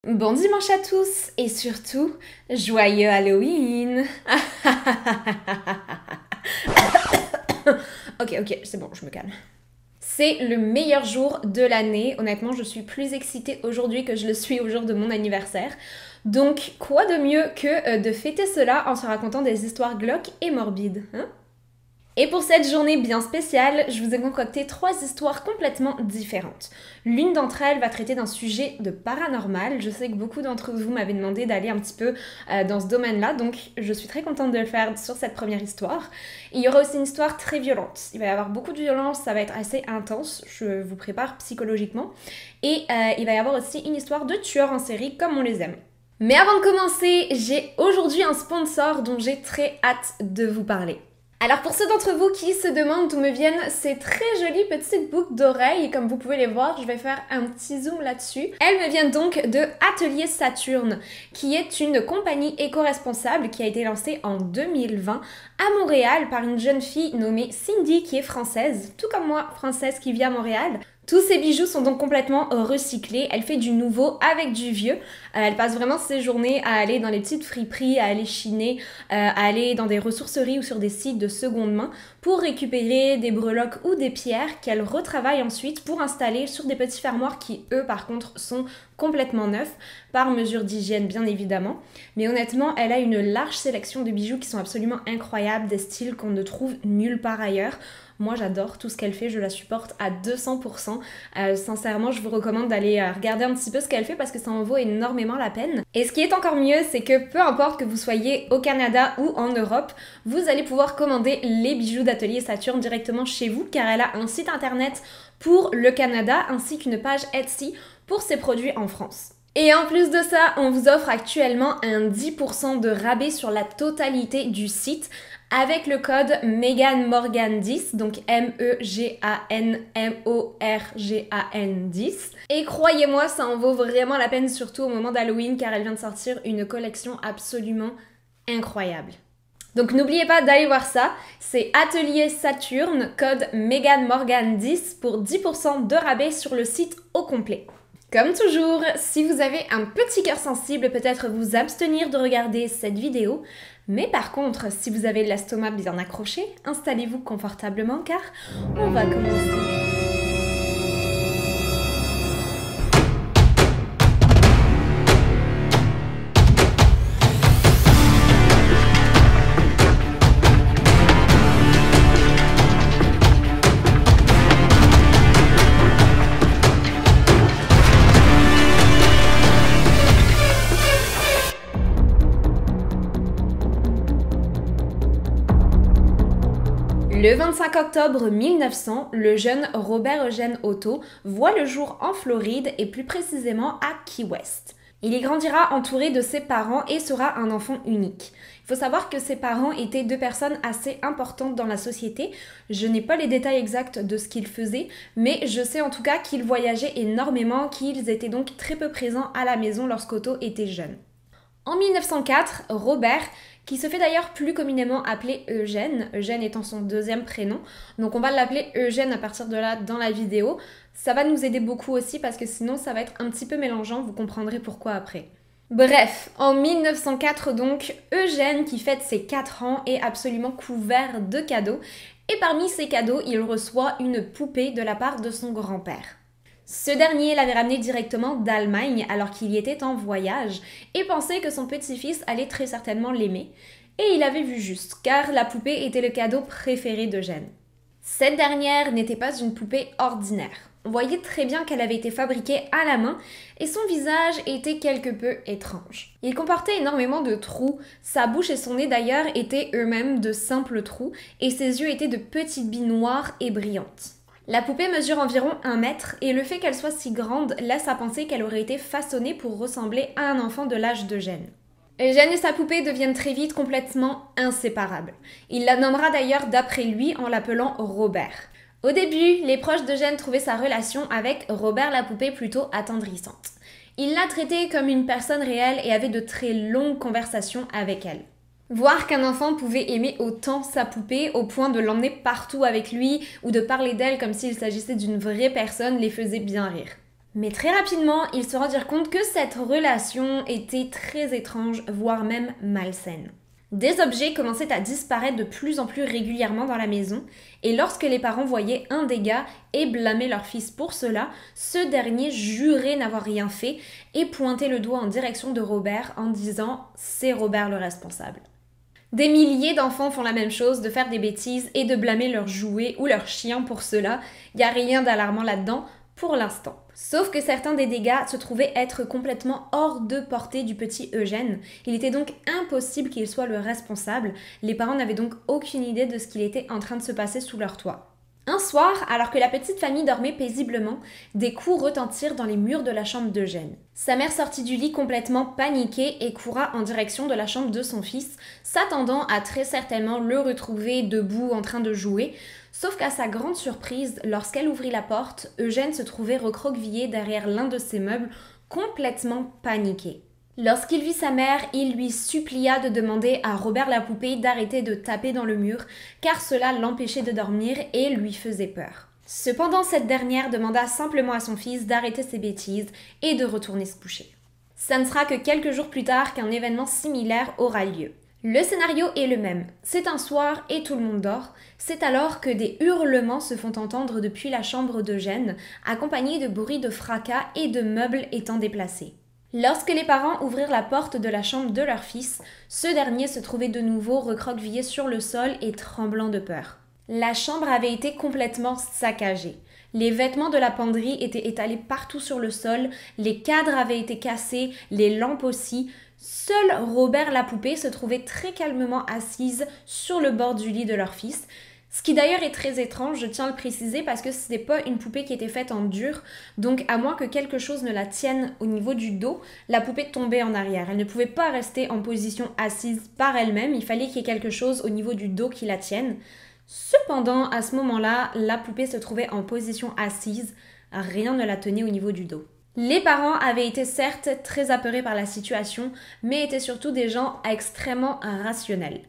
Bon dimanche à tous et surtout, joyeux Halloween. Ok, c'est bon, je me calme. C'est le meilleur jour de l'année. Honnêtement, je suis plus excitée aujourd'hui que je le suis au jour de mon anniversaire. Donc, quoi de mieux que de fêter cela en se racontant des histoires glauques et morbides, hein? Et pour cette journée bien spéciale, je vous ai concocté 3 histoires complètement différentes. L'une d'entre elles va traiter d'un sujet de paranormal. Je sais que beaucoup d'entre vous m'avaient demandé d'aller un petit peu dans ce domaine-là, donc je suis très contente de le faire sur cette première histoire. Et il y aura aussi une histoire très violente. Il va y avoir beaucoup de violence, ça va être assez intense, je vous prépare psychologiquement. Et il va y avoir aussi une histoire de tueurs en série comme on les aime. Mais avant de commencer, j'ai aujourd'hui un sponsor dont j'ai très hâte de vous parler. Alors pour ceux d'entre vous qui se demandent d'où me viennent ces très jolies petites boucles d'oreilles, comme vous pouvez les voir, je vais faire un petit zoom là-dessus. Elles me viennent donc de Atelier Saturne, qui est une compagnie éco-responsable qui a été lancée en 2020 à Montréal par une jeune fille nommée Cindy qui est française, tout comme moi, française qui vit à Montréal. Tous ces bijoux sont donc complètement recyclés, elle fait du nouveau avec du vieux. Elle passe vraiment ses journées à aller dans les petites friperies, à aller chiner, à aller dans des ressourceries ou sur des sites de seconde main pour récupérer des breloques ou des pierres qu'elle retravaille ensuite pour installer sur des petits fermoirs qui, eux, par contre, sont complètement neufs, par mesure d'hygiène bien évidemment. Mais honnêtement, elle a une large sélection de bijoux qui sont absolument incroyables, des styles qu'on ne trouve nulle part ailleurs. Moi, j'adore tout ce qu'elle fait, je la supporte à 200%. Sincèrement, je vous recommande d'aller regarder un petit peu ce qu'elle fait parce que ça en vaut énormément la peine. Et ce qui est encore mieux, c'est que peu importe que vous soyez au Canada ou en Europe, vous allez pouvoir commander les bijoux d'Atelier Saturne directement chez vous car elle a un site internet pour le Canada ainsi qu'une page Etsy pour ses produits en France. Et en plus de ça, on vous offre actuellement un 10% de rabais sur la totalité du site avec le code MEGANMORGAN10, donc MEGANMORGAN 10. Et croyez-moi, ça en vaut vraiment la peine, surtout au moment d'Halloween, car elle vient de sortir une collection absolument incroyable. Donc n'oubliez pas d'aller voir ça, c'est Atelier Saturne, code MEGANMORGAN10 pour 10% de rabais sur le site au complet. Comme toujours, si vous avez un petit cœur sensible, peut-être vous abstenir de regarder cette vidéo. Mais par contre, si vous avez l'estomac bien accroché, installez-vous confortablement car on va commencer. Le 25 octobre 1900, le jeune Robert Eugène Otto voit le jour en Floride et plus précisément à Key West. Il y grandira entouré de ses parents et sera un enfant unique. Il faut savoir que ses parents étaient 2 personnes assez importantes dans la société. Je n'ai pas les détails exacts de ce qu'ils faisaient, mais je sais en tout cas qu'ils voyageaient énormément, qu'ils étaient donc très peu présents à la maison lorsqu'Otto était jeune. En 1904, Robert, qui se fait d'ailleurs plus communément appeler Eugène, Eugène étant son 2e prénom, donc on va l'appeler Eugène à partir de là dans la vidéo. Ça va nous aider beaucoup aussi parce que sinon ça va être un petit peu mélangeant, vous comprendrez pourquoi après. Bref, en 1904 donc, Eugène qui fête ses 4 ans est absolument couvert de cadeaux et parmi ces cadeaux, il reçoit une poupée de la part de son grand-père. Ce dernier l'avait ramené directement d'Allemagne alors qu'il y était en voyage et pensait que son petit-fils allait très certainement l'aimer. Et il avait vu juste, car la poupée était le cadeau préféré d'Eugène. Cette dernière n'était pas une poupée ordinaire. On voyait très bien qu'elle avait été fabriquée à la main et son visage était quelque peu étrange. Il comportait énormément de trous, sa bouche et son nez d'ailleurs étaient eux-mêmes de simples trous et ses yeux étaient de petites billes noires et brillantes. La poupée mesure environ 1 mètre et le fait qu'elle soit si grande laisse à penser qu'elle aurait été façonnée pour ressembler à un enfant de l'âge d'Eugène. Eugène et sa poupée deviennent très vite complètement inséparables. Il la nommera d'ailleurs d'après lui en l'appelant Robert. Au début, les proches d'Eugène trouvaient sa relation avec Robert la poupée plutôt attendrissante. Il la traitait comme une personne réelle et avait de très longues conversations avec elle. Voir qu'un enfant pouvait aimer autant sa poupée au point de l'emmener partout avec lui ou de parler d'elle comme s'il s'agissait d'une vraie personne les faisait bien rire. Mais très rapidement, ils se rendirent compte que cette relation était très étrange, voire même malsaine. Des objets commençaient à disparaître de plus en plus régulièrement dans la maison, et lorsque les parents voyaient un dégât et blâmaient leur fils pour cela, ce dernier jurait n'avoir rien fait et pointait le doigt en direction de Robert en disant « c'est Robert le responsable ». Des milliers d'enfants font la même chose, de faire des bêtises et de blâmer leurs jouets ou leurs chiens pour cela. Il n'y a rien d'alarmant là-dedans pour l'instant. Sauf que certains des dégâts se trouvaient être complètement hors de portée du petit Eugène. Il était donc impossible qu'il soit le responsable. Les parents n'avaient donc aucune idée de ce qu'il était en train de se passer sous leur toit. Un soir, alors que la petite famille dormait paisiblement, des coups retentirent dans les murs de la chambre d'Eugène. Sa mère sortit du lit complètement paniquée et courut en direction de la chambre de son fils, s'attendant à très certainement le retrouver debout en train de jouer. Sauf qu'à sa grande surprise, lorsqu'elle ouvrit la porte, Eugène se trouvait recroquevillé derrière l'un de ses meubles, complètement paniqué. Lorsqu'il vit sa mère, il lui supplia de demander à Robert la poupée d'arrêter de taper dans le mur, car cela l'empêchait de dormir et lui faisait peur. Cependant, cette dernière demanda simplement à son fils d'arrêter ses bêtises et de retourner se coucher. Ça ne sera que quelques jours plus tard qu'un événement similaire aura lieu. Le scénario est le même. C'est un soir et tout le monde dort. C'est alors que des hurlements se font entendre depuis la chambre d'Eugène, accompagnés de bruits de fracas et de meubles étant déplacés. Lorsque les parents ouvrirent la porte de la chambre de leur fils, ce dernier se trouvait de nouveau recroquevillé sur le sol et tremblant de peur. La chambre avait été complètement saccagée. Les vêtements de la penderie étaient étalés partout sur le sol, les cadres avaient été cassés, les lampes aussi. Seul Robert la poupée se trouvait très calmement assise sur le bord du lit de leur fils. Ce qui d'ailleurs est très étrange, je tiens à le préciser, parce que ce n'est pas une poupée qui était faite en dur, donc à moins que quelque chose ne la tienne au niveau du dos, la poupée tombait en arrière. Elle ne pouvait pas rester en position assise par elle-même, il fallait qu'il y ait quelque chose au niveau du dos qui la tienne. Cependant, à ce moment-là, la poupée se trouvait en position assise, rien ne la tenait au niveau du dos. Les parents avaient été certes très apeurés par la situation, mais étaient surtout des gens extrêmement rationnels.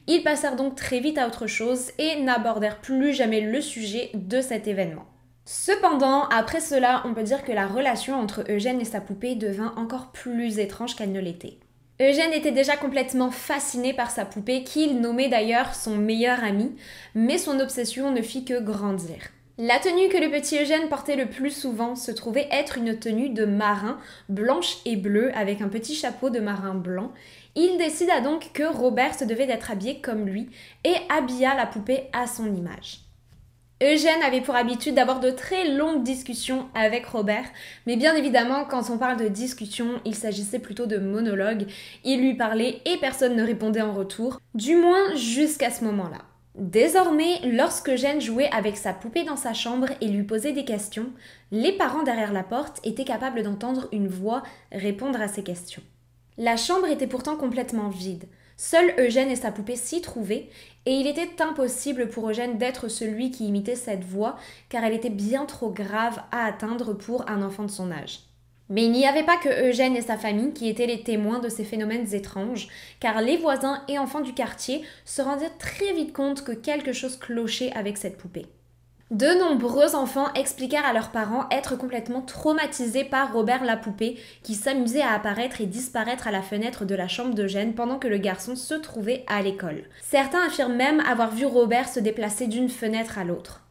Ils passèrent donc très vite à autre chose et n'abordèrent plus jamais le sujet de cet événement. Cependant, après cela, on peut dire que la relation entre Eugène et sa poupée devint encore plus étrange qu'elle ne l'était. Eugène était déjà complètement fasciné par sa poupée, qu'il nommait d'ailleurs son meilleur ami, mais son obsession ne fit que grandir. La tenue que le petit Eugène portait le plus souvent se trouvait être une tenue de marin, blanche et bleue, avec un petit chapeau de marin blanc. Il décida donc que Robert se devait d'être habillé comme lui et habilla la poupée à son image. Eugène avait pour habitude d'avoir de très longues discussions avec Robert, mais bien évidemment, quand on parle de discussion, il s'agissait plutôt de monologues. Il lui parlait et personne ne répondait en retour, du moins jusqu'à ce moment-là. Désormais, lorsque Eugène jouait avec sa poupée dans sa chambre et lui posait des questions, les parents derrière la porte étaient capables d'entendre une voix répondre à ces questions. La chambre était pourtant complètement vide. Seul Eugène et sa poupée s'y trouvaient, et il était impossible pour Eugène d'être celui qui imitait cette voix, car elle était bien trop grave à atteindre pour un enfant de son âge. Mais il n'y avait pas que Eugène et sa famille qui étaient les témoins de ces phénomènes étranges, car les voisins et enfants du quartier se rendirent très vite compte que quelque chose clochait avec cette poupée. De nombreux enfants expliquèrent à leurs parents être complètement traumatisés par Robert la poupée, qui s'amusait à apparaître et disparaître à la fenêtre de la chambre d'Eugène pendant que le garçon se trouvait à l'école. Certains affirment même avoir vu Robert se déplacer d'une fenêtre à l'autre.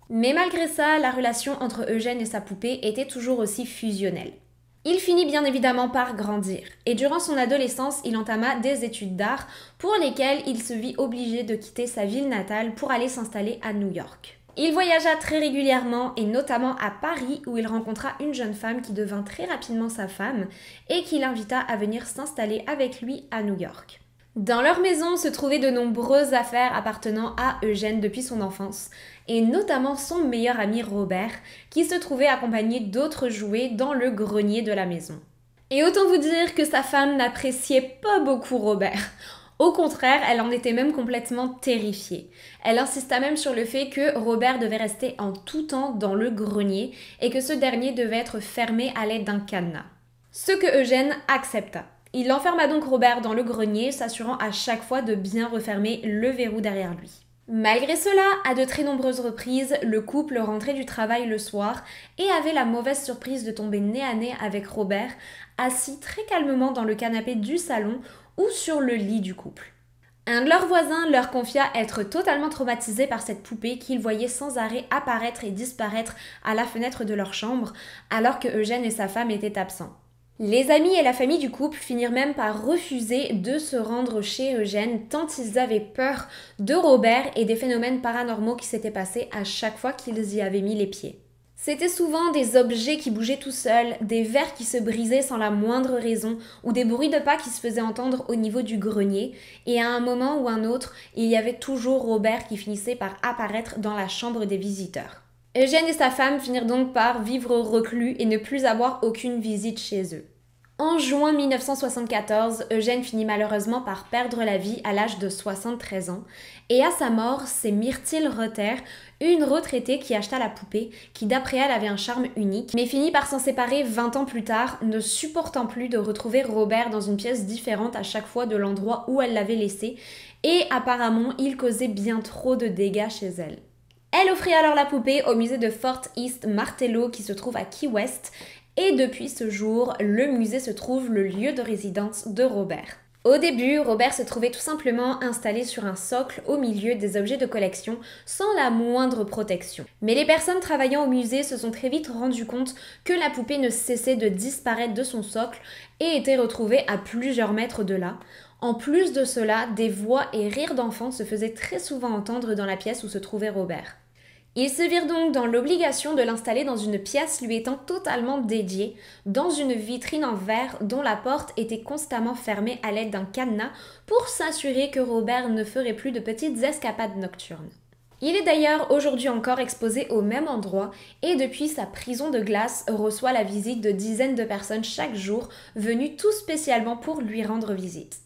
Mais malgré ça, la relation entre Eugène et sa poupée était toujours aussi fusionnelle. Il finit bien évidemment par grandir, et durant son adolescence, il entama des études d'art pour lesquelles il se vit obligé de quitter sa ville natale pour aller s'installer à New York. Il voyagea très régulièrement, et notamment à Paris, où il rencontra une jeune femme qui devint très rapidement sa femme et qui l'invita à venir s'installer avec lui à New York. Dans leur maison se trouvaient de nombreuses affaires appartenant à Eugène depuis son enfance, et notamment son meilleur ami Robert, qui se trouvait accompagné d'autres jouets dans le grenier de la maison. Et autant vous dire que sa femme n'appréciait pas beaucoup Robert. Au contraire, elle en était même complètement terrifiée. Elle insista même sur le fait que Robert devait rester en tout temps dans le grenier et que ce dernier devait être fermé à l'aide d'un cadenas. Ce que Eugène accepta. Il enferma donc Robert dans le grenier, s'assurant à chaque fois de bien refermer le verrou derrière lui. Malgré cela, à de très nombreuses reprises, le couple rentrait du travail le soir et avait la mauvaise surprise de tomber nez à nez avec Robert, assis très calmement dans le canapé du salon ou sur le lit du couple. Un de leurs voisins leur confia être totalement traumatisé par cette poupée qu'ils voyaient sans arrêt apparaître et disparaître à la fenêtre de leur chambre alors que Eugène et sa femme étaient absents. Les amis et la famille du couple finirent même par refuser de se rendre chez Eugène tant ils avaient peur de Robert et des phénomènes paranormaux qui s'étaient passés à chaque fois qu'ils y avaient mis les pieds. C'était souvent des objets qui bougeaient tout seuls, des verres qui se brisaient sans la moindre raison, ou des bruits de pas qui se faisaient entendre au niveau du grenier, et à un moment ou un autre, il y avait toujours Robert qui finissait par apparaître dans la chambre des visiteurs. Eugène et sa femme finirent donc par vivre reclus et ne plus avoir aucune visite chez eux. En juin 1974, Eugène finit malheureusement par perdre la vie à l'âge de 73 ans, et à sa mort, c'est Myrtille Rother, une retraitée qui acheta la poupée, qui d'après elle avait un charme unique, mais finit par s'en séparer 20 ans plus tard, ne supportant plus de retrouver Robert dans une pièce différente à chaque fois de l'endroit où elle l'avait laissé, et apparemment il causait bien trop de dégâts chez elle. Elle offrit alors la poupée au musée de Fort East Martello qui se trouve à Key West, et depuis ce jour, le musée se trouve le lieu de résidence de Robert. Au début, Robert se trouvait tout simplement installé sur un socle au milieu des objets de collection sans la moindre protection. Mais les personnes travaillant au musée se sont très vite rendues compte que la poupée ne cessait de disparaître de son socle et était retrouvée à plusieurs mètres de là. En plus de cela, des voix et rires d'enfants se faisaient très souvent entendre dans la pièce où se trouvait Robert. Ils se virent donc dans l'obligation de l'installer dans une pièce lui étant totalement dédiée, dans une vitrine en verre dont la porte était constamment fermée à l'aide d'un cadenas pour s'assurer que Robert ne ferait plus de petites escapades nocturnes. Il est d'ailleurs aujourd'hui encore exposé au même endroit et depuis sa prison de glace reçoit la visite de dizaines de personnes chaque jour venues tout spécialement pour lui rendre visite.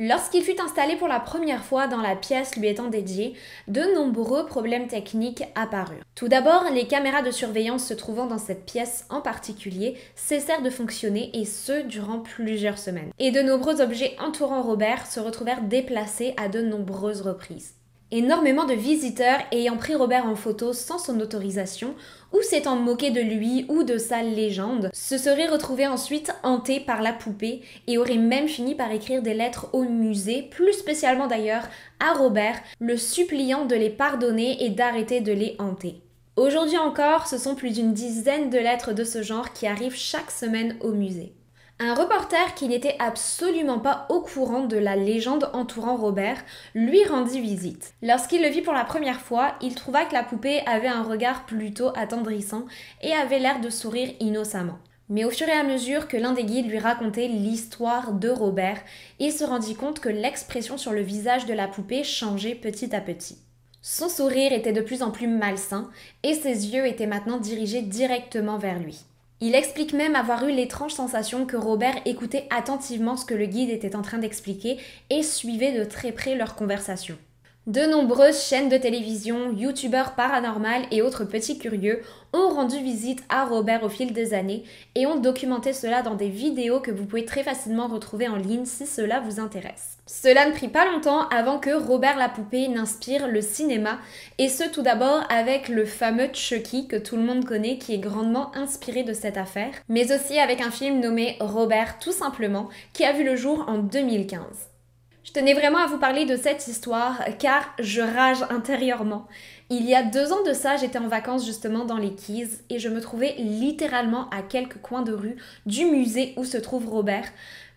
Lorsqu'il fut installé pour la première fois dans la pièce lui étant dédiée, de nombreux problèmes techniques apparurent. Tout d'abord, les caméras de surveillance se trouvant dans cette pièce en particulier cessèrent de fonctionner et ce durant plusieurs semaines. Et de nombreux objets entourant Robert se retrouvèrent déplacés à de nombreuses reprises. Énormément de visiteurs ayant pris Robert en photo sans son autorisation ou s'étant moqués de lui ou de sa légende se seraient retrouvés ensuite hantés par la poupée et auraient même fini par écrire des lettres au musée, plus spécialement d'ailleurs à Robert, le suppliant de les pardonner et d'arrêter de les hanter. Aujourd'hui encore, ce sont plus d'une dizaine de lettres de ce genre qui arrivent chaque semaine au musée. Un reporter qui n'était absolument pas au courant de la légende entourant Robert lui rendit visite. Lorsqu'il le vit pour la première fois, il trouva que la poupée avait un regard plutôt attendrissant et avait l'air de sourire innocemment. Mais au fur et à mesure que l'un des guides lui racontait l'histoire de Robert, il se rendit compte que l'expression sur le visage de la poupée changeait petit à petit. Son sourire était de plus en plus malsain et ses yeux étaient maintenant dirigés directement vers lui. Il explique même avoir eu l'étrange sensation que Robert écoutait attentivement ce que le guide était en train d'expliquer et suivait de très près leur conversation. De nombreuses chaînes de télévision, youtubeurs paranormaux et autres petits curieux ont rendu visite à Robert au fil des années et ont documenté cela dans des vidéos que vous pouvez très facilement retrouver en ligne si cela vous intéresse. Cela ne prit pas longtemps avant que Robert la poupée n'inspire le cinéma, et ce tout d'abord avec le fameux Chucky que tout le monde connaît qui est grandement inspiré de cette affaire, mais aussi avec un film nommé Robert tout simplement qui a vu le jour en 2015. Je tenais vraiment à vous parler de cette histoire car je rage intérieurement. Il y a 2 ans de ça, j'étais en vacances justement dans les Keys et je me trouvais littéralement à quelques coins de rue du musée où se trouve Robert.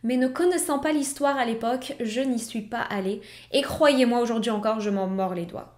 Mais ne connaissant pas l'histoire à l'époque, je n'y suis pas allée et croyez-moi aujourd'hui encore, je m'en mords les doigts.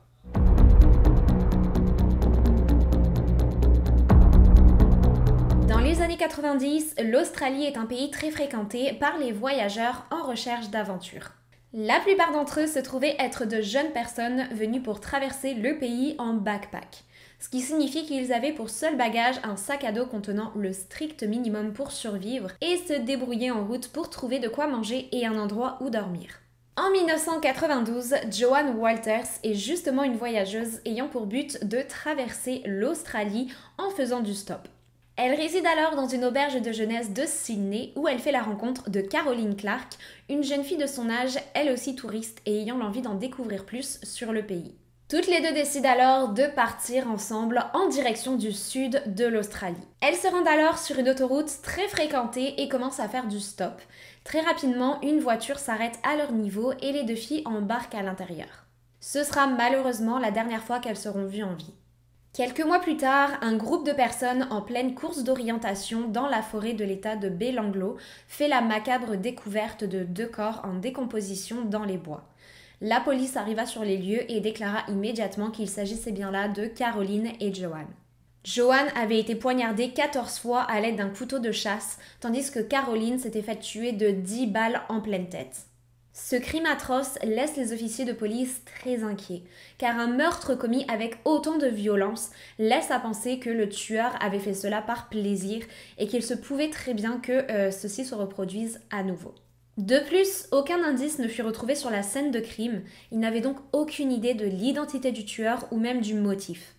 Dans les années 90, l'Australie est un pays très fréquenté par les voyageurs en recherche d'aventure. La plupart d'entre eux se trouvaient être de jeunes personnes venues pour traverser le pays en backpack, ce qui signifie qu'ils avaient pour seul bagage un sac à dos contenant le strict minimum pour survivre et se débrouiller en route pour trouver de quoi manger et un endroit où dormir. En 1992, Joanne Walters est justement une voyageuse ayant pour but de traverser l'Australie en faisant du stop. Elle réside alors dans une auberge de jeunesse de Sydney où elle fait la rencontre de Caroline Clark, une jeune fille de son âge, elle aussi touriste et ayant l'envie d'en découvrir plus sur le pays. Toutes les deux décident alors de partir ensemble en direction du sud de l'Australie. Elles se rendent alors sur une autoroute très fréquentée et commencent à faire du stop. Très rapidement, une voiture s'arrête à leur niveau et les deux filles embarquent à l'intérieur. Ce sera malheureusement la dernière fois qu'elles seront vues en vie. Quelques mois plus tard, un groupe de personnes en pleine course d'orientation dans la forêt de l'état de Belanglo fait la macabre découverte de 2 corps en décomposition dans les bois. La police arriva sur les lieux et déclara immédiatement qu'il s'agissait bien là de Caroline et Joanne. Joanne avait été poignardée 14 fois à l'aide d'un couteau de chasse, tandis que Caroline s'était fait tuer de 10 balles en pleine tête. Ce crime atroce laisse les officiers de police très inquiets, car un meurtre commis avec autant de violence laisse à penser que le tueur avait fait cela par plaisir et qu'il se pouvait très bien que ceci se reproduise à nouveau. De plus, aucun indice ne fut retrouvé sur la scène de crime, il n'avait donc aucune idée de l'identité du tueur ou même du motif.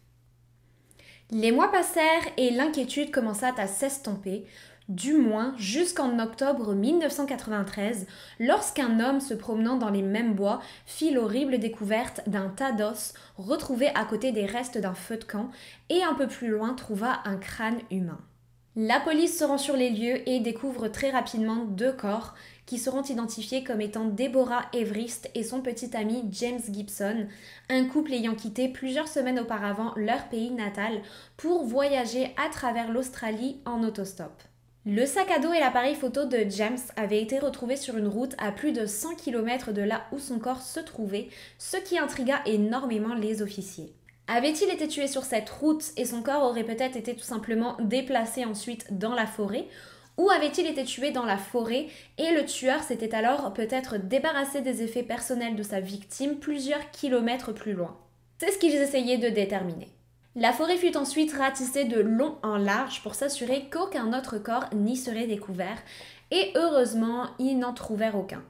Les mois passèrent et l'inquiétude commença à s'estomper, du moins jusqu'en octobre 1993, lorsqu'un homme se promenant dans les mêmes bois fit l'horrible découverte d'un tas d'os retrouvé à côté des restes d'un feu de camp et un peu plus loin trouva un crâne humain. La police se rend sur les lieux et découvre très rapidement 2 corps qui seront identifiés comme étant Deborah Everist et son petit ami James Gibson, un couple ayant quitté plusieurs semaines auparavant leur pays natal pour voyager à travers l'Australie en autostop. Le sac à dos et l'appareil photo de James avaient été retrouvés sur une route à plus de 100 km de là où son corps se trouvait, ce qui intrigua énormément les officiers. Avait-il été tué sur cette route et son corps aurait peut-être été tout simplement déplacé ensuite dans la forêt, ou avait-il été tué dans la forêt et le tueur s'était alors peut-être débarrassé des effets personnels de sa victime plusieurs kilomètres plus loin? C'est ce qu'ils essayaient de déterminer. La forêt fut ensuite ratissée de long en large pour s'assurer qu'aucun autre corps n'y serait découvert, et heureusement, ils n'en trouvèrent aucun.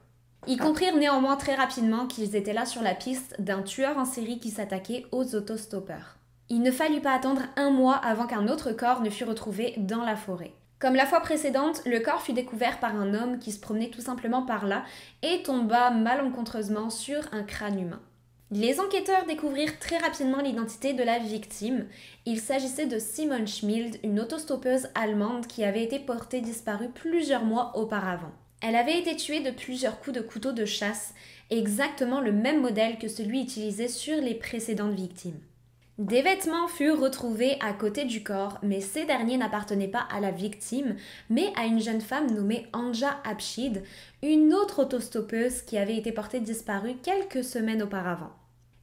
Ils comprirent néanmoins très rapidement qu'ils étaient là sur la piste d'un tueur en série qui s'attaquait aux autostoppeurs. Il ne fallut pas attendre 1 mois avant qu'un autre corps ne fût retrouvé dans la forêt. Comme la fois précédente, le corps fut découvert par un homme qui se promenait tout simplement par là et tomba malencontreusement sur un crâne humain. Les enquêteurs découvrirent très rapidement l'identité de la victime. Il s'agissait de Simone Schmild, une autostoppeuse allemande qui avait été portée disparue plusieurs mois auparavant. Elle avait été tuée de plusieurs coups de couteau de chasse, exactement le même modèle que celui utilisé sur les précédentes victimes. Des vêtements furent retrouvés à côté du corps, mais ces derniers n'appartenaient pas à la victime, mais à une jeune femme nommée Anja Abshid, une autre autostoppeuse qui avait été portée disparue quelques semaines auparavant.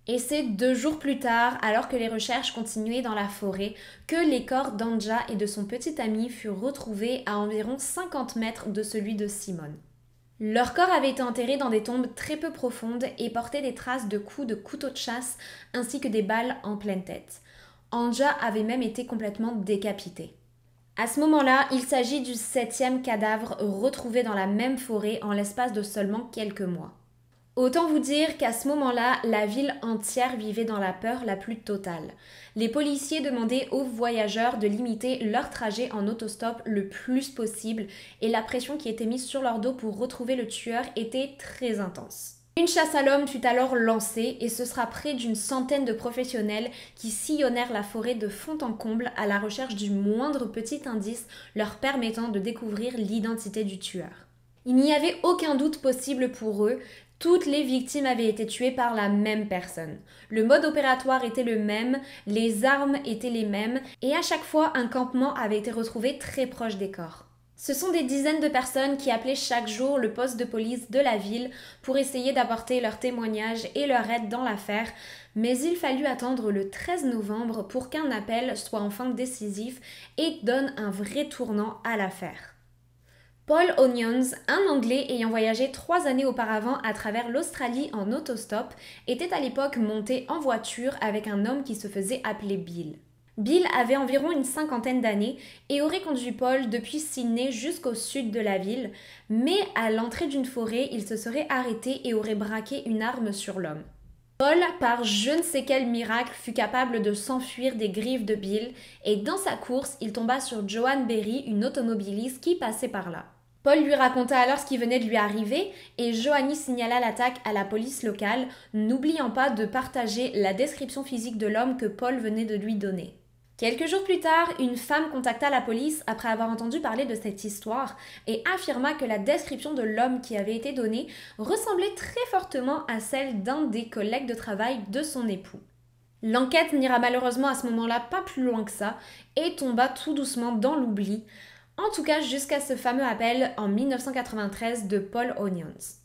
Et c'est 2 jours plus tard, alors que les recherches continuaient dans la forêt, que les corps d'Anja et de son petit ami furent retrouvés à environ 50 mètres de celui de Simone. Leurs corps avaient été enterrés dans des tombes très peu profondes et portaient des traces de coups de couteau de chasse ainsi que des balles en pleine tête. Anja avait même été complètement décapitée. À ce moment-là, il s'agit du 7e cadavre retrouvé dans la même forêt en l'espace de seulement quelques mois. Autant vous dire qu'à ce moment-là, la ville entière vivait dans la peur la plus totale. Les policiers demandaient aux voyageurs de limiter leur trajet en autostop le plus possible et la pression qui était mise sur leur dos pour retrouver le tueur était très intense. Une chasse à l'homme fut alors lancée et ce sera près d'une centaine de professionnels qui sillonnèrent la forêt de fond en comble à la recherche du moindre petit indice leur permettant de découvrir l'identité du tueur. Il n'y avait aucun doute possible pour eux. Toutes les victimes avaient été tuées par la même personne. Le mode opératoire était le même, les armes étaient les mêmes et à chaque fois un campement avait été retrouvé très proche des corps. Ce sont des dizaines de personnes qui appelaient chaque jour le poste de police de la ville pour essayer d'apporter leur témoignage et leur aide dans l'affaire, mais il fallut attendre le 13 novembre pour qu'un appel soit enfin décisif et donne un vrai tournant à l'affaire. Paul Onions, un Anglais ayant voyagé 3 années auparavant à travers l'Australie en autostop, était à l'époque monté en voiture avec un homme qui se faisait appeler Bill. Bill avait environ une 50aine d'années et aurait conduit Paul depuis Sydney jusqu'au sud de la ville, mais à l'entrée d'une forêt, il se serait arrêté et aurait braqué une arme sur l'homme. Paul, par je ne sais quel miracle, fut capable de s'enfuir des griffes de Bill et dans sa course, il tomba sur Joanne Berry, une automobiliste qui passait par là. Paul lui raconta alors ce qui venait de lui arriver et Johanny signala l'attaque à la police locale, n'oubliant pas de partager la description physique de l'homme que Paul venait de lui donner. Quelques jours plus tard, une femme contacta la police après avoir entendu parler de cette histoire et affirma que la description de l'homme qui avait été donnée ressemblait très fortement à celle d'un des collègues de travail de son époux. L'enquête n'ira malheureusement à ce moment-là pas plus loin que ça et tomba tout doucement dans l'oubli, en tout cas jusqu'à ce fameux appel en 1993 de Paul Onions.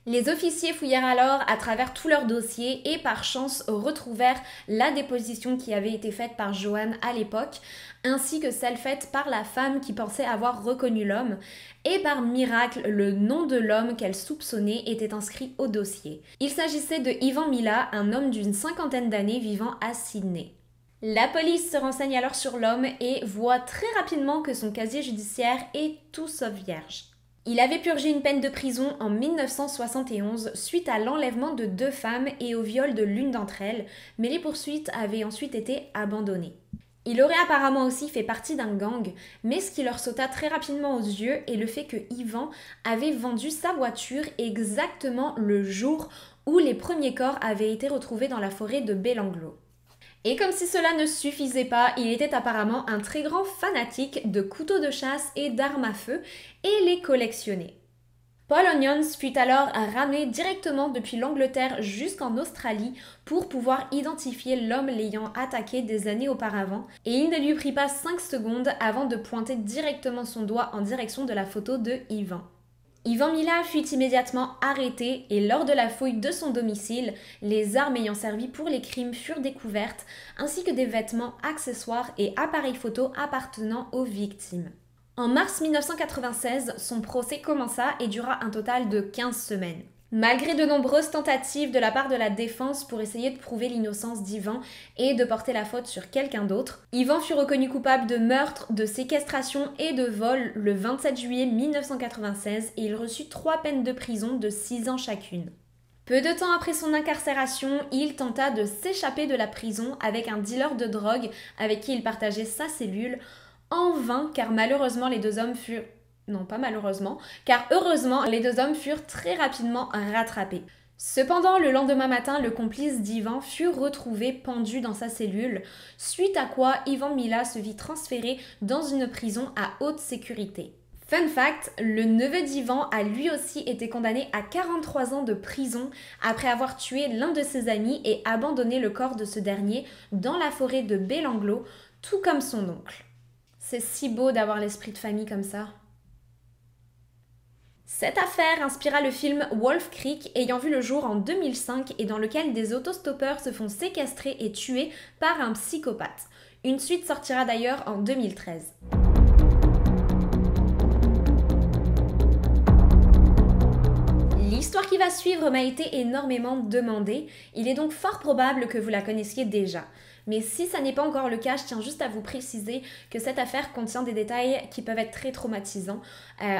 Les officiers fouillèrent alors à travers tout leur dossier et par chance retrouvèrent la déposition qui avait été faite par Joanne à l'époque, ainsi que celle faite par la femme qui pensait avoir reconnu l'homme, et par miracle, le nom de l'homme qu'elle soupçonnait était inscrit au dossier. Il s'agissait de Ivan Mila, un homme d'une cinquantaine d'années vivant à Sydney. La police se renseigne alors sur l'homme et voit très rapidement que son casier judiciaire est tout sauf vierge. Il avait purgé une peine de prison en 1971 suite à l'enlèvement de 2 femmes et au viol de l'une d'entre elles, mais les poursuites avaient ensuite été abandonnées. Il aurait apparemment aussi fait partie d'un gang, mais ce qui leur sauta très rapidement aux yeux est le fait que Ivan avait vendu sa voiture exactement le jour où les premiers corps avaient été retrouvés dans la forêt de Belanglo. Et comme si cela ne suffisait pas, il était apparemment un très grand fanatique de couteaux de chasse et d'armes à feu et les collectionnait. Paul Onions fut alors ramené directement depuis l'Angleterre jusqu'en Australie pour pouvoir identifier l'homme l'ayant attaqué des années auparavant et il ne lui prit pas 5 secondes avant de pointer directement son doigt en direction de la photo de Ivan. Ivan Mila fut immédiatement arrêté et lors de la fouille de son domicile, les armes ayant servi pour les crimes furent découvertes, ainsi que des vêtements, accessoires et appareils photo appartenant aux victimes. En mars 1996, son procès commença et dura un total de 15 semaines. Malgré de nombreuses tentatives de la part de la défense pour essayer de prouver l'innocence d'Ivan et de porter la faute sur quelqu'un d'autre, Ivan fut reconnu coupable de meurtre, de séquestration et de vol le 27 juillet 1996 et il reçut 3 peines de prison de 6 ans chacune. Peu de temps après son incarcération, il tenta de s'échapper de la prison avec un dealer de drogue avec qui il partageait sa cellule, en vain car malheureusement les deux hommes furent Non, pas malheureusement, car heureusement, les 2 hommes furent très rapidement rattrapés. Cependant, le lendemain matin, le complice d'Ivan fut retrouvé pendu dans sa cellule, suite à quoi Ivan Mila se vit transféré dans une prison à haute sécurité. Fun fact, le neveu d'Ivan a lui aussi été condamné à 43 ans de prison après avoir tué l'un de ses amis et abandonné le corps de ce dernier dans la forêt de Belanglo, tout comme son oncle. C'est si beau d'avoir l'esprit de famille comme ça. Cette affaire inspira le film Wolf Creek ayant vu le jour en 2005 et dans lequel des autostoppeurs se font séquestrer et tuer par un psychopathe. Une suite sortira d'ailleurs en 2013. L'histoire qui va suivre m'a été énormément demandée, il est donc fort probable que vous la connaissiez déjà. Mais si ça n'est pas encore le cas, je tiens juste à vous préciser que cette affaire contient des détails qui peuvent être très traumatisants.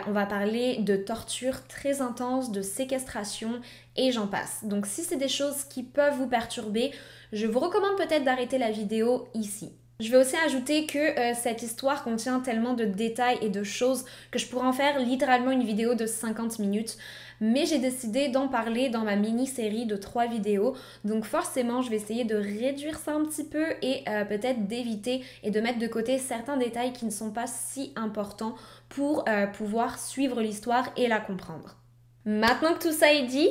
On va parler de torture très intense, de séquestration et j'en passe. Donc si c'est des choses qui peuvent vous perturber, je vous recommande peut-être d'arrêter la vidéo ici. Je vais aussi ajouter que cette histoire contient tellement de détails et de choses que je pourrais en faire littéralement une vidéo de 50 minutes. Mais j'ai décidé d'en parler dans ma mini-série de 3 vidéos. Donc forcément, je vais essayer de réduire ça un petit peu et peut-être d'éviter et de mettre de côté certains détails qui ne sont pas si importants pour pouvoir suivre l'histoire et la comprendre. Maintenant que tout ça est dit,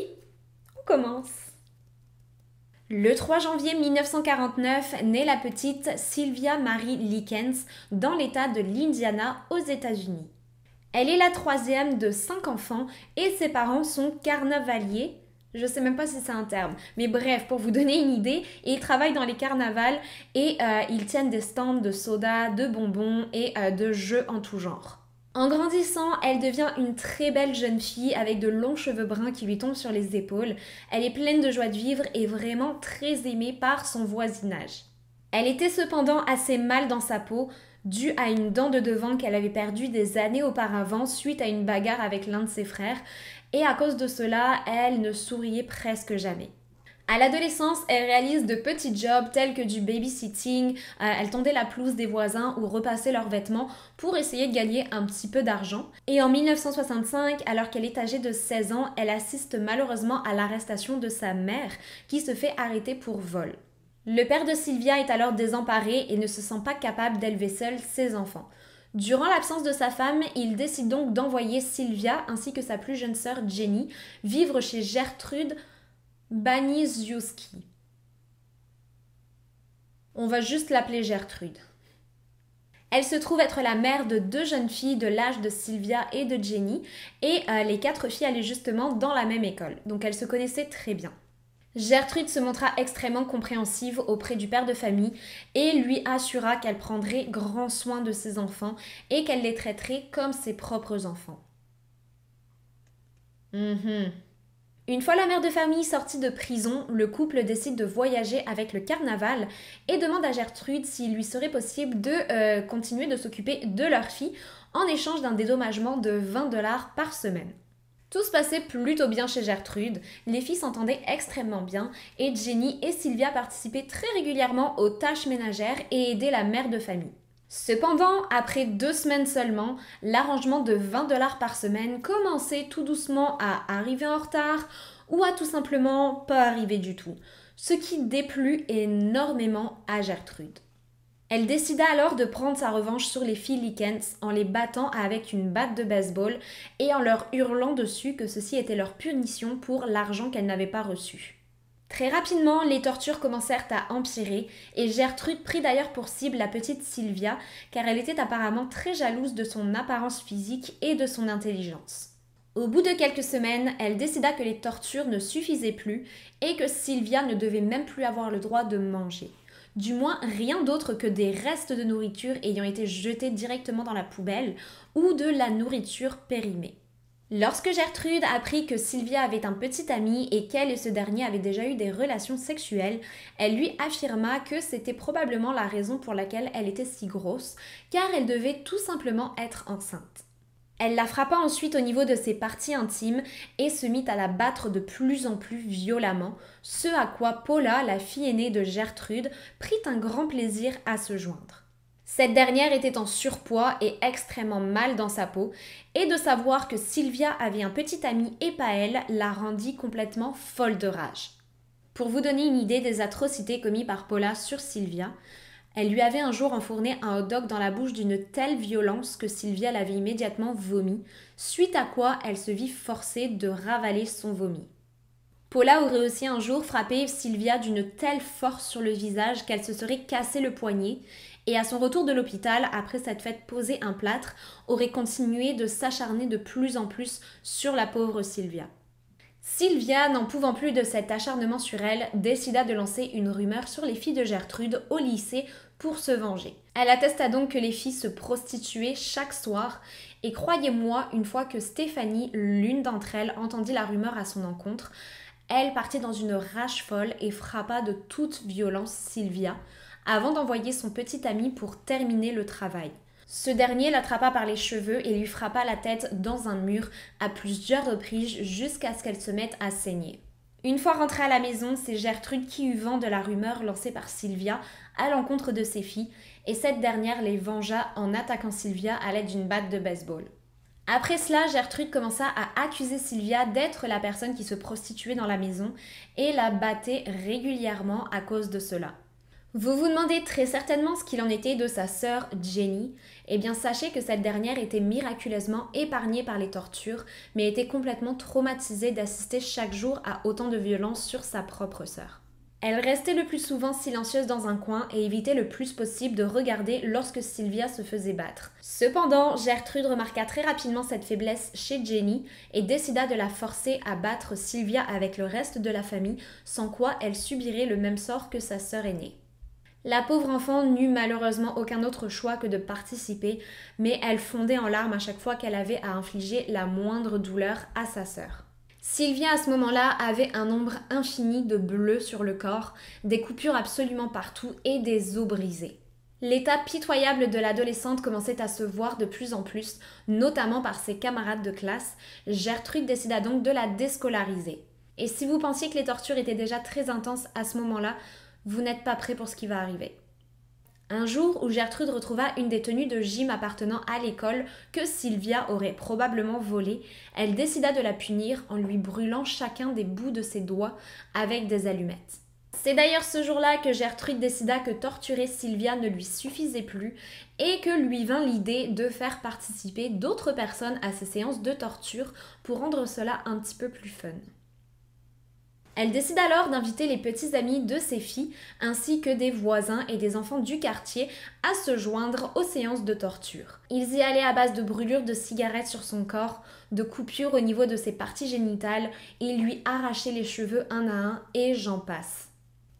on commence. Le 3 janvier 1949 naît la petite Sylvia Marie Likens dans l'état de l'Indiana aux États-Unis. Elle est la 3e de 5 enfants et ses parents sont carnavaliers. Je sais même pas si c'est un terme, mais bref, pour vous donner une idée, ils travaillent dans les carnavals et ils tiennent des stands de soda, de bonbons et de jeux en tout genre. En grandissant, elle devient une très belle jeune fille avec de longs cheveux bruns qui lui tombent sur les épaules. Elle est pleine de joie de vivre et vraiment très aimée par son voisinage. Elle était cependant assez mal dans sa peau, due à une dent de devant qu'elle avait perdue des années auparavant suite à une bagarre avec l'un de ses frères, et à cause de cela, elle ne souriait presque jamais. À l'adolescence, elle réalise de petits jobs tels que du babysitting, elle tondait la pelouse des voisins ou repassait leurs vêtements pour essayer de gagner un petit peu d'argent. Et en 1965, alors qu'elle est âgée de 16 ans, elle assiste malheureusement à l'arrestation de sa mère qui se fait arrêter pour vol. Le père de Sylvia est alors désemparé et ne se sent pas capable d'élever seul ses enfants. Durant l'absence de sa femme, il décide donc d'envoyer Sylvia ainsi que sa plus jeune sœur Jenny vivre chez Gertrude Baniszewski. On va juste l'appeler Gertrude. Elle se trouve être la mère de 2 jeunes filles de l'âge de Sylvia et de Jenny, et les 4 filles allaient justement dans la même école, donc elles se connaissaient très bien. Gertrude se montra extrêmement compréhensive auprès du père de famille et lui assura qu'elle prendrait grand soin de ses enfants et qu'elle les traiterait comme ses propres enfants. Une fois la mère de famille sortie de prison, le couple décide de voyager avec le carnaval et demande à Gertrude s'il lui serait possible de continuer de s'occuper de leur fille en échange d'un dédommagement de 20 $ par semaine. Tout se passait plutôt bien chez Gertrude, les filles s'entendaient extrêmement bien et Jenny et Sylvia participaient très régulièrement aux tâches ménagères et aidaient la mère de famille. Cependant, après 2 semaines seulement, l'arrangement de 20 $ par semaine commençait tout doucement à arriver en retard ou à tout simplement pas arriver du tout, ce qui déplut énormément à Gertrude. Elle décida alors de prendre sa revanche sur les filles Likens en les battant avec une batte de baseball et en leur hurlant dessus que ceci était leur punition pour l'argent qu'elle n'avait pas reçu. Très rapidement, les tortures commencèrent à empirer et Gertrude prit d'ailleurs pour cible la petite Sylvia car elle était apparemment très jalouse de son apparence physique et de son intelligence. Au bout de quelques semaines, elle décida que les tortures ne suffisaient plus et que Sylvia ne devait même plus avoir le droit de manger. Du moins, rien d'autre que des restes de nourriture ayant été jetés directement dans la poubelle ou de la nourriture périmée. Lorsque Gertrude apprit que Sylvia avait un petit ami et qu'elle et ce dernier avaient déjà eu des relations sexuelles, elle lui affirma que c'était probablement la raison pour laquelle elle était si grosse, car elle devait tout simplement être enceinte. Elle la frappa ensuite au niveau de ses parties intimes et se mit à la battre de plus en plus violemment, ce à quoi Paula, la fille aînée de Gertrude, prit un grand plaisir à se joindre. Cette dernière était en surpoids et extrêmement mal dans sa peau, et de savoir que Sylvia avait un petit ami et pas elle la rendit complètement folle de rage. Pour vous donner une idée des atrocités commises par Paula sur Sylvia, elle lui avait un jour enfourné un hot-dog dans la bouche d'une telle violence que Sylvia l'avait immédiatement vomi, suite à quoi elle se vit forcée de ravaler son vomi. Paula aurait aussi un jour frappé Sylvia d'une telle force sur le visage qu'elle se serait cassé le poignet et à son retour de l'hôpital, après s'être fait poser un plâtre, aurait continué de s'acharner de plus en plus sur la pauvre Sylvia. Sylvia, n'en pouvant plus de cet acharnement sur elle, décida de lancer une rumeur sur les filles de Gertrude au lycée pour se venger. Elle attesta donc que les filles se prostituaient chaque soir et croyez-moi, une fois que Stéphanie, l'une d'entre elles, entendit la rumeur à son encontre, elle partit dans une rage folle et frappa de toute violence Sylvia avant d'envoyer son petit ami pour terminer le travail. Ce dernier l'attrapa par les cheveux et lui frappa la tête dans un mur à plusieurs reprises jusqu'à ce qu'elle se mette à saigner. Une fois rentrée à la maison, c'est Gertrude qui eut vent de la rumeur lancée par Sylvia à l'encontre de ses filles et cette dernière les vengea en attaquant Sylvia à l'aide d'une batte de baseball. Après cela, Gertrude commença à accuser Sylvia d'être la personne qui se prostituait dans la maison et la battait régulièrement à cause de cela. Vous vous demandez très certainement ce qu'il en était de sa sœur Jenny. Eh bien sachez que cette dernière était miraculeusement épargnée par les tortures, mais était complètement traumatisée d'assister chaque jour à autant de violence sur sa propre sœur. Elle restait le plus souvent silencieuse dans un coin et évitait le plus possible de regarder lorsque Sylvia se faisait battre. Cependant, Gertrude remarqua très rapidement cette faiblesse chez Jenny et décida de la forcer à battre Sylvia avec le reste de la famille, sans quoi elle subirait le même sort que sa sœur aînée. La pauvre enfant n'eut malheureusement aucun autre choix que de participer, mais elle fondait en larmes à chaque fois qu'elle avait à infliger la moindre douleur à sa sœur. Sylvia à ce moment-là avait un nombre infini de bleus sur le corps, des coupures absolument partout et des os brisés. L'état pitoyable de l'adolescente commençait à se voir de plus en plus, notamment par ses camarades de classe. Gertrude décida donc de la déscolariser. Et si vous pensiez que les tortures étaient déjà très intenses à ce moment-là, vous n'êtes pas prêt pour ce qui va arriver. Un jour où Gertrude retrouva une des tenues de gym appartenant à l'école que Sylvia aurait probablement volée, elle décida de la punir en lui brûlant chacun des bouts de ses doigts avec des allumettes. C'est d'ailleurs ce jour-là que Gertrude décida que torturer Sylvia ne lui suffisait plus et que lui vint l'idée de faire participer d'autres personnes à ces séances de torture pour rendre cela un petit peu plus fun. Elle décide alors d'inviter les petits amis de ses filles ainsi que des voisins et des enfants du quartier à se joindre aux séances de torture. Ils y allaient à base de brûlures de cigarettes sur son corps, de coupures au niveau de ses parties génitales, ils lui arrachaient les cheveux un à un et j'en passe.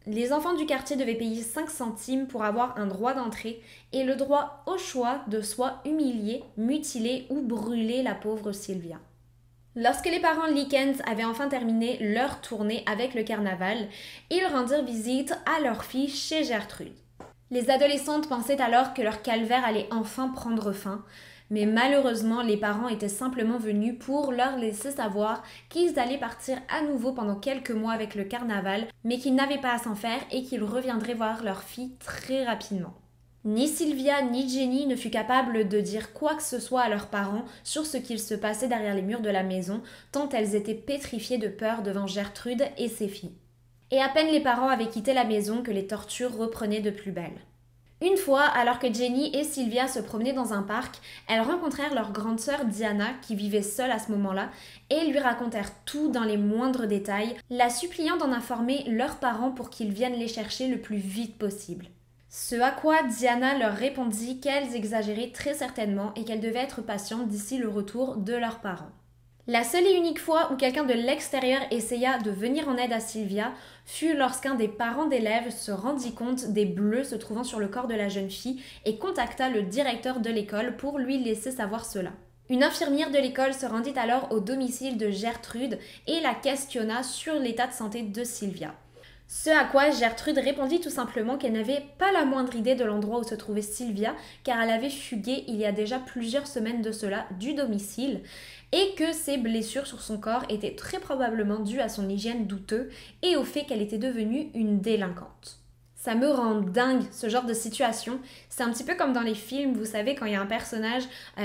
Les enfants du quartier devaient payer 5 centimes pour avoir un droit d'entrée et le droit au choix de soit humilier, mutiler ou brûler la pauvre Sylvia. Lorsque les parents Likens avaient enfin terminé leur tournée avec le carnaval, ils rendirent visite à leur fille chez Gertrude. Les adolescentes pensaient alors que leur calvaire allait enfin prendre fin, mais malheureusement les parents étaient simplement venus pour leur laisser savoir qu'ils allaient partir à nouveau pendant quelques mois avec le carnaval, mais qu'ils n'avaient pas à s'en faire et qu'ils reviendraient voir leur fille très rapidement. Ni Sylvia ni Jenny ne fut capable de dire quoi que ce soit à leurs parents sur ce qu'il se passait derrière les murs de la maison, tant elles étaient pétrifiées de peur devant Gertrude et ses filles. Et à peine les parents avaient quitté la maison que les tortures reprenaient de plus belle. Une fois, alors que Jenny et Sylvia se promenaient dans un parc, elles rencontrèrent leur grande sœur Diana, qui vivait seule à ce moment-là, et lui racontèrent tout dans les moindres détails, la suppliant d'en informer leurs parents pour qu'ils viennent les chercher le plus vite possible. Ce à quoi Diana leur répondit qu'elles exagéraient très certainement et qu'elles devaient être patientes d'ici le retour de leurs parents. La seule et unique fois où quelqu'un de l'extérieur essaya de venir en aide à Sylvia fut lorsqu'un des parents d'élèves se rendit compte des bleus se trouvant sur le corps de la jeune fille et contacta le directeur de l'école pour lui laisser savoir cela. Une infirmière de l'école se rendit alors au domicile de Gertrude et la questionna sur l'état de santé de Sylvia. Ce à quoi Gertrude répondit tout simplement qu'elle n'avait pas la moindre idée de l'endroit où se trouvait Sylvia, car elle avait fugué il y a déjà plusieurs semaines de cela du domicile, et que ses blessures sur son corps étaient très probablement dues à son hygiène douteuse et au fait qu'elle était devenue une délinquante. Ça me rend dingue ce genre de situation. C'est un petit peu comme dans les films, vous savez, quand il y a un personnage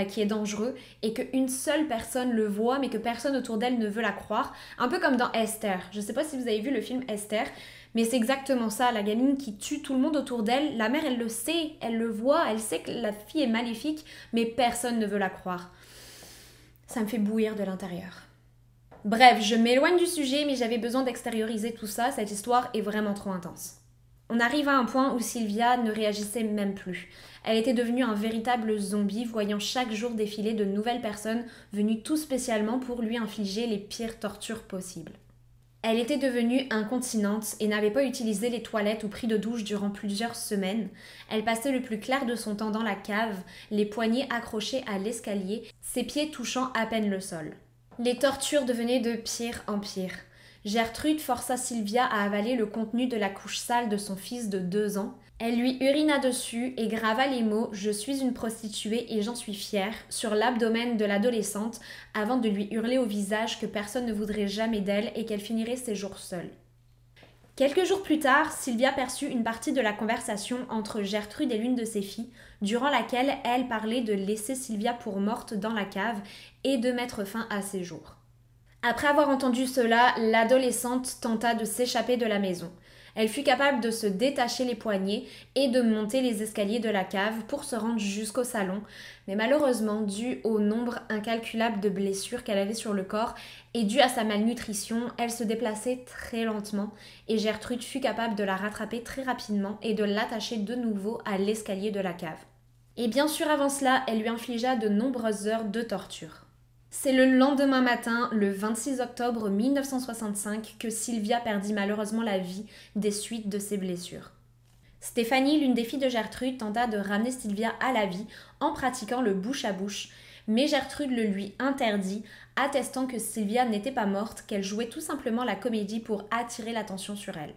qui est dangereux et qu'une seule personne le voit mais que personne autour d'elle ne veut la croire. Un peu comme dans Esther. Je sais pas si vous avez vu le film Esther, mais c'est exactement ça. La gamine qui tue tout le monde autour d'elle, la mère elle le sait, elle le voit, elle sait que la fille est maléfique, mais personne ne veut la croire. Ça me fait bouillir de l'intérieur. Bref, je m'éloigne du sujet, mais j'avais besoin d'extérioriser tout ça, cette histoire est vraiment trop intense. On arrive à un point où Sylvia ne réagissait même plus. Elle était devenue un véritable zombie, voyant chaque jour défiler de nouvelles personnes venues tout spécialement pour lui infliger les pires tortures possibles. Elle était devenue incontinente et n'avait pas utilisé les toilettes ou pris de douche durant plusieurs semaines. Elle passait le plus clair de son temps dans la cave, les poignets accrochés à l'escalier, ses pieds touchant à peine le sol. Les tortures devenaient de pire en pire. Gertrude força Sylvia à avaler le contenu de la couche sale de son fils de 2 ans. Elle lui urina dessus et grava les mots « Je suis une prostituée et j'en suis fière » sur l'abdomen de l'adolescente avant de lui hurler au visage que personne ne voudrait jamais d'elle et qu'elle finirait ses jours seule. Quelques jours plus tard, Sylvia perçut une partie de la conversation entre Gertrude et l'une de ses filles, durant laquelle elle parlait de laisser Sylvia pour morte dans la cave et de mettre fin à ses jours. Après avoir entendu cela, l'adolescente tenta de s'échapper de la maison. Elle fut capable de se détacher les poignets et de monter les escaliers de la cave pour se rendre jusqu'au salon, mais malheureusement, dû au nombre incalculable de blessures qu'elle avait sur le corps et dû à sa malnutrition, elle se déplaçait très lentement et Gertrude fut capable de la rattraper très rapidement et de l'attacher de nouveau à l'escalier de la cave. Et bien sûr avant cela, elle lui infligea de nombreuses heures de torture. C'est le lendemain matin, le 26 octobre 1965, que Sylvia perdit malheureusement la vie des suites de ses blessures. Stéphanie, l'une des filles de Gertrude, tenta de ramener Sylvia à la vie en pratiquant le bouche à bouche, mais Gertrude le lui interdit, attestant que Sylvia n'était pas morte, qu'elle jouait tout simplement la comédie pour attirer l'attention sur elle.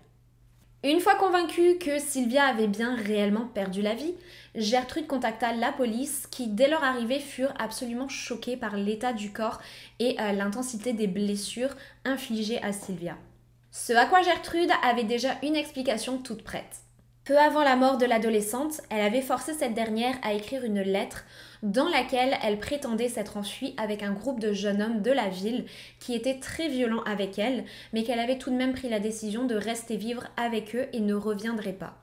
Une fois convaincue que Sylvia avait bien réellement perdu la vie, Gertrude contacta la police qui, dès leur arrivée, furent absolument choqués par l'état du corps et l'intensité des blessures infligées à Sylvia. Ce à quoi Gertrude avait déjà une explication toute prête. Peu avant la mort de l'adolescente, elle avait forcé cette dernière à écrire une lettre dans laquelle elle prétendait s'être enfuie avec un groupe de jeunes hommes de la ville qui étaient très violents avec elle, mais qu'elle avait tout de même pris la décision de rester vivre avec eux et ne reviendrait pas.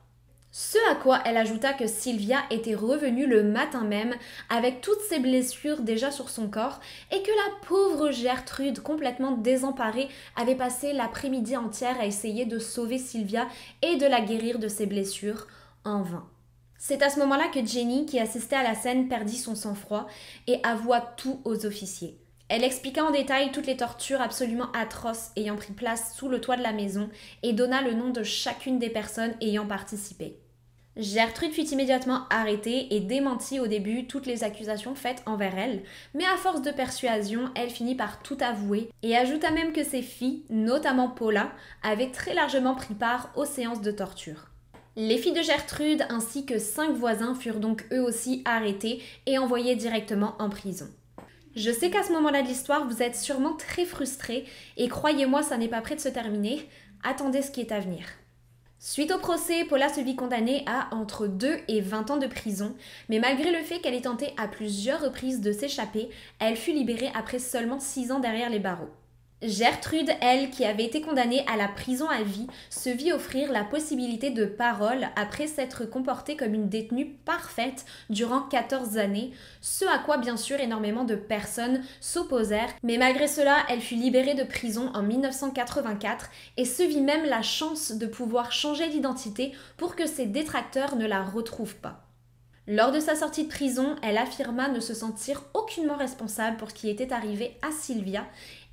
Ce à quoi elle ajouta que Sylvia était revenue le matin même avec toutes ses blessures déjà sur son corps et que la pauvre Gertrude, complètement désemparée, avait passé l'après-midi entière à essayer de sauver Sylvia et de la guérir de ses blessures, en vain. C'est à ce moment-là que Jenny, qui assistait à la scène, perdit son sang-froid et avoua tout aux officiers. Elle expliqua en détail toutes les tortures absolument atroces ayant pris place sous le toit de la maison et donna le nom de chacune des personnes ayant participé. Gertrude fut immédiatement arrêtée et démentit au début toutes les accusations faites envers elle, mais à force de persuasion, elle finit par tout avouer et ajouta même que ses filles, notamment Paula, avaient très largement pris part aux séances de torture. Les filles de Gertrude ainsi que 5 voisins furent donc eux aussi arrêtés et envoyés directement en prison. Je sais qu'à ce moment-là de l'histoire, vous êtes sûrement très frustrés et croyez-moi, ça n'est pas près de se terminer. Attendez ce qui est à venir. Suite au procès, Paula se vit condamnée à entre 2 et 20 ans de prison, mais malgré le fait qu'elle ait tenté à plusieurs reprises de s'échapper, elle fut libérée après seulement 6 ans derrière les barreaux. Gertrude, elle, qui avait été condamnée à la prison à vie, se vit offrir la possibilité de parole après s'être comportée comme une détenue parfaite durant 14 années, ce à quoi bien sûr énormément de personnes s'opposèrent, mais malgré cela, elle fut libérée de prison en 1984 et se vit même la chance de pouvoir changer d'identité pour que ses détracteurs ne la retrouvent pas. Lors de sa sortie de prison, elle affirma ne se sentir aucunement responsable pour ce qui était arrivé à Sylvia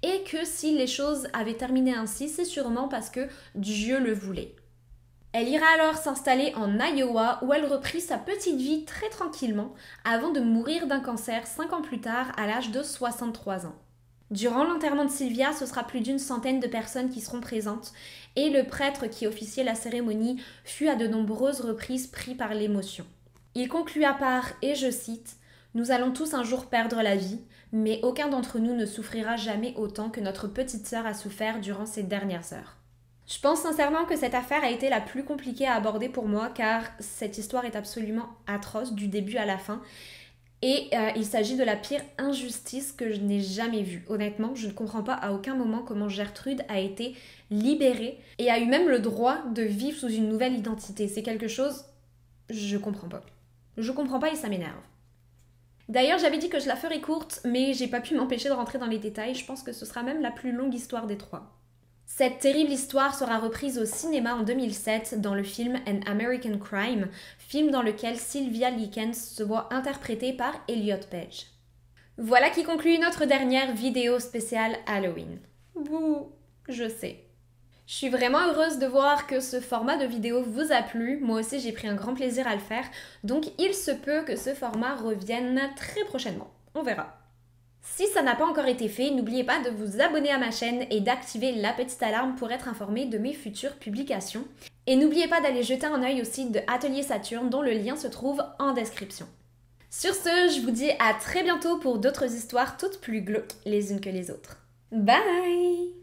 et que si les choses avaient terminé ainsi, c'est sûrement parce que Dieu le voulait. Elle ira alors s'installer en Iowa où elle reprit sa petite vie très tranquillement avant de mourir d'un cancer 5 ans plus tard à l'âge de 63 ans. Durant l'enterrement de Sylvia, ce sera plus d'une centaine de personnes qui seront présentes et le prêtre qui officiait la cérémonie fut à de nombreuses reprises pris par l'émotion. Il conclut par, et je cite, « Nous allons tous un jour perdre la vie, mais aucun d'entre nous ne souffrira jamais autant que notre petite sœur a souffert durant ces dernières heures. » Je pense sincèrement que cette affaire a été la plus compliquée à aborder pour moi car cette histoire est absolument atroce du début à la fin et il s'agit de la pire injustice que je n'ai jamais vue. Honnêtement, je ne comprends pas à aucun moment comment Gertrude a été libérée et a eu même le droit de vivre sous une nouvelle identité. C'est quelque chose... je comprends pas. Je comprends pas et ça m'énerve. D'ailleurs, j'avais dit que je la ferais courte, mais j'ai pas pu m'empêcher de rentrer dans les détails. Je pense que ce sera même la plus longue histoire des 3. Cette terrible histoire sera reprise au cinéma en 2007 dans le film An American Crime, film dans lequel Sylvia Likens se voit interprétée par Elliot Page. Voilà qui conclut notre dernière vidéo spéciale Halloween. Bouh, je sais. Je suis vraiment heureuse de voir que ce format de vidéo vous a plu. Moi aussi, j'ai pris un grand plaisir à le faire. Donc, il se peut que ce format revienne très prochainement. On verra. Si ça n'a pas encore été fait, n'oubliez pas de vous abonner à ma chaîne et d'activer la petite alarme pour être informé de mes futures publications. Et n'oubliez pas d'aller jeter un œil au site de Atelier Saturne dont le lien se trouve en description. Sur ce, je vous dis à très bientôt pour d'autres histoires toutes plus glauques les unes que les autres. Bye!